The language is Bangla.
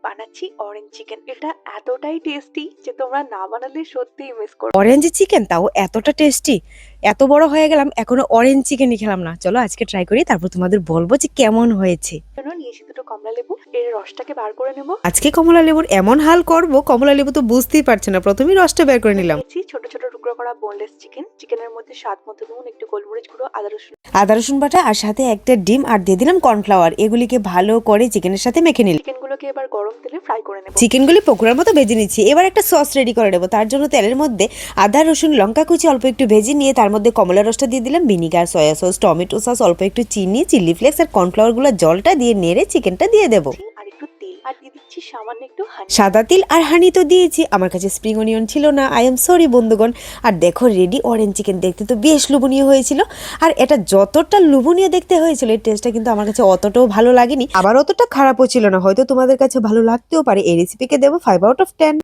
বানাচ্ছি অরেঞ্জ চিকেন। এটা এতটাই টেস্টি যে তোমরা না বানালে সত্যিই মিস করবে। অরেঞ্জ চিকেন, তাও এতটা টেস্টি। এত বড় হয়ে গেলাম এখনো অরেঞ্জ চিকেনই খেলাম না। চলো আজকে ট্রাই করি, তারপর তোমাদের বলবো যে কেমন হয়েছে। জন্য নিয়েছি দুটো কমলা লেবু, এর রসটাকে বার করে নেব। আজকে কমলা লেবুর এমন হাল করব, কমলা লেবু তো বুঝতেই পারছে না। প্রথমেই রসটা বের করে নিলাম। নিয়েছি ছোট ছোট টুকরো করা বোনলেস চিকেন। চিকেনের মধ্যে স্বাদ মতো নুন, একটু গোলমরিচ গুঁড়ো, আদা রসুন বাটা আর সাথে একটা ডিম আর দিয়ে দিলাম কর্নফ্লাওয়ার। এগুলিকে ভালো করে চিকেনের সাথে মেখে নিলাম। চিকেনগুলোকে এবার গরম তেলে ফ্রাই করে নেব। চিকেনগুলি পকোড়ার মতো ভেজে নিচ্ছি। এবার একটা সস রেডি করে নেবো। তার জন্য তেলের মধ্যে আদা রসুন লঙ্কা কুচি অল্প একটু ভেজে নিয়ে তার মধ্যে কমলা রসটা দিয়ে দিলাম, vinegar, soya sauce, tomato sauce, অল্প একটু চিনি, চিলি ফ্লেক্স আর কর্নফ্লাওয়ার গুলো জলটা দিয়ে নেড়ে চিকেনটা দিয়ে দেবো। আর একটু তেল আর দিয়ে দিচ্ছি সামান্য একটু হানি। সাদা তিল আর হানি তো দিয়েছি, আমার কাছে স্প্রিং অনিয়ন ছিল না। আই এম সরি বন্ধুগণ। আর দেখো রেডি অরেঞ্জ চিকেন। দেখতে তো বেশ লোভনীয় হয়েছিল। আর এটা যতটা লোভনীয় দেখতে হয়েছিল, এর টেস্টটা কিন্তু আমার কাছে অতটাও ভালো লাগেনি, আবার অতটা খারাপও ছিল না। হয়তো তোমাদের কাছে ভালো লাগতেও পারে। এই রেসিপিকে দেবো 5 আউট অফ 10।